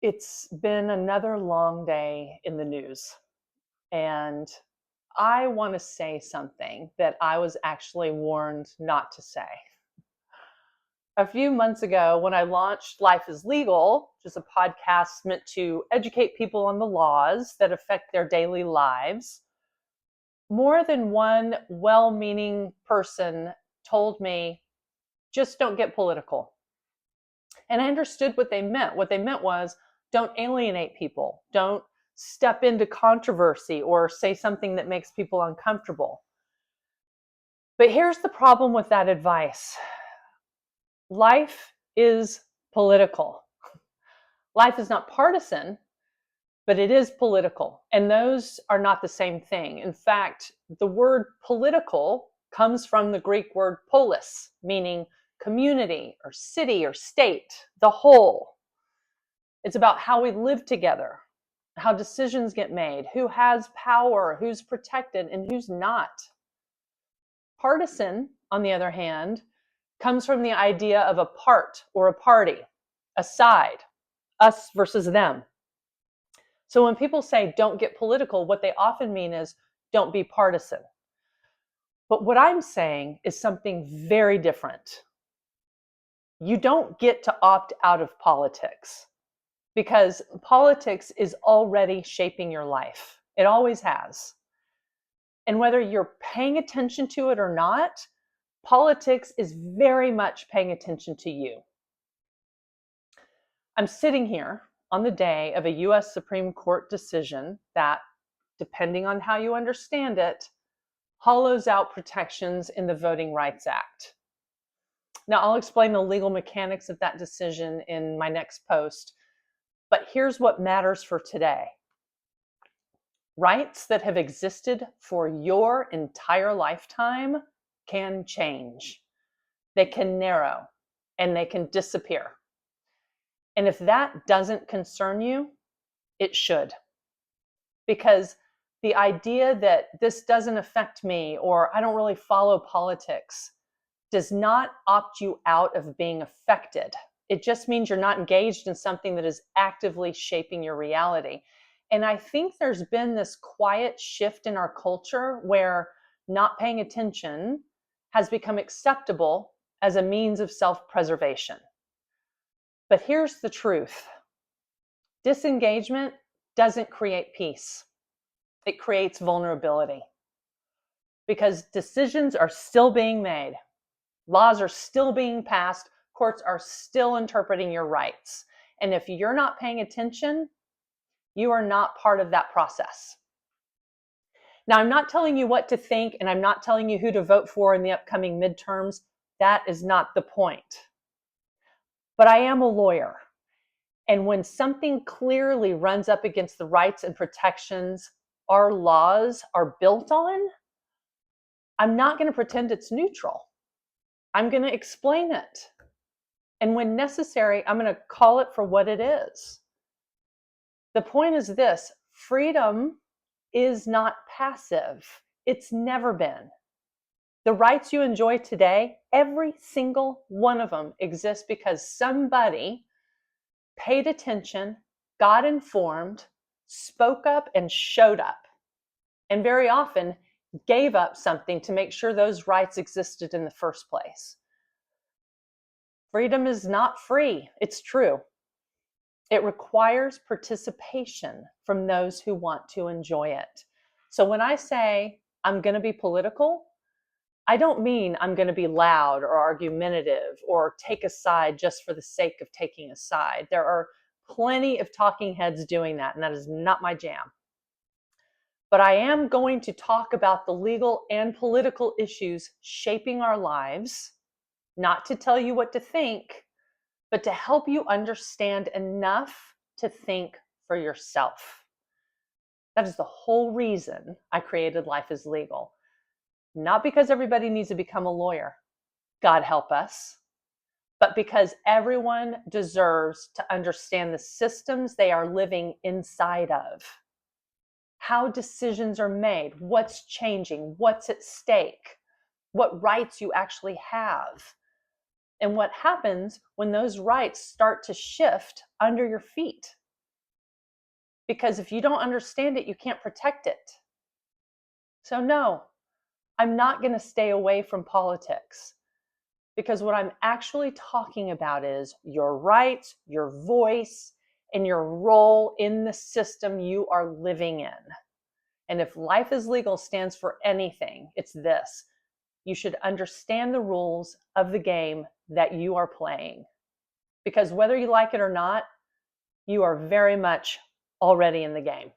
It's been another long day in the news, and I want to say something that I was actually warned not to say. A few months ago, when I launched Life is Legal, which is a podcast meant to educate people on the laws that affect their daily lives, more than one well meaning person told me, just don't get political. And I understood what they meant. What they meant was don't alienate people, don't step into controversy or say something that makes people uncomfortable. But here's the problem with that advice. Life is political. Life is not partisan, but it is political. And those are not the same thing. In fact, the word political comes from the Greek word polis, meaning community or city or state, the whole. It's about how we live together, how decisions get made, who has power, who's protected, and who's not. Partisan, on the other hand, comes from the idea of a part or a party, a side, us versus them. So when people say don't get political, what they often mean is don't be partisan. But what I'm saying is something very different. You don't get to opt out of politics because politics is already shaping your life. It always has. And whether you're paying attention to it or not, politics is very much paying attention to you. I'm sitting here on the day of a US Supreme Court decision that, depending on how you understand it, hollows out protections in the Voting Rights Act. Now, I'll explain the legal mechanics of that decision in my next post, but here's what matters for today. Rights that have existed for your entire lifetime can change. They can narrow and they can disappear. And if that doesn't concern you, it should. Because the idea that this doesn't affect me or I don't really follow politics does not opt you out of being affected. It just means you're not engaged in something that is actively shaping your reality. And I think there's been this quiet shift in our culture where not paying attention has become acceptable as a means of self-preservation. But here's the truth. Disengagement doesn't create peace. It creates vulnerability. Because decisions are still being made. Laws are still being passed. Courts are still interpreting your rights. And if you're not paying attention, you are not part of that process. Now, I'm not telling you what to think, and I'm not telling you who to vote for in the upcoming midterms. That is not the point. But I am a lawyer. And when something clearly runs up against the rights and protections our laws are built on, I'm not going to pretend it's neutral. I'm going to explain it. And when necessary, I'm going to call it for what it is. The point is this: freedom is not passive. It's never been. The rights you enjoy today, every single one of them exists because somebody paid attention, got informed, spoke up, and showed up. And very often gave up something to make sure those rights existed in the first place. Freedom is not free. It's true. It requires participation from those who want to enjoy it. So when I say I'm going to be political, I don't mean I'm going to be loud or argumentative or take a side just for the sake of taking a side. There are plenty of talking heads doing that, and that is not my jam. But I am going to talk about the legal and political issues shaping our lives, not to tell you what to think, but to help you understand enough to think for yourself. That is the whole reason I created Life is Legal. Not because everybody needs to become a lawyer, God help us, but because everyone deserves to understand the systems they are living inside of, how decisions are made, what's changing, what's at stake, what rights you actually have, and what happens when those rights start to shift under your feet. because if you don't understand it, you can't protect it. So no, I'm not going to stay away from politics, because what I'm actually talking about is your rights, your voice, and your role in the system you are living in. And if life is legal stands for anything, it's this: you should understand the rules of the game that you are playing. Because whether you like it or not, you are very much already in the game.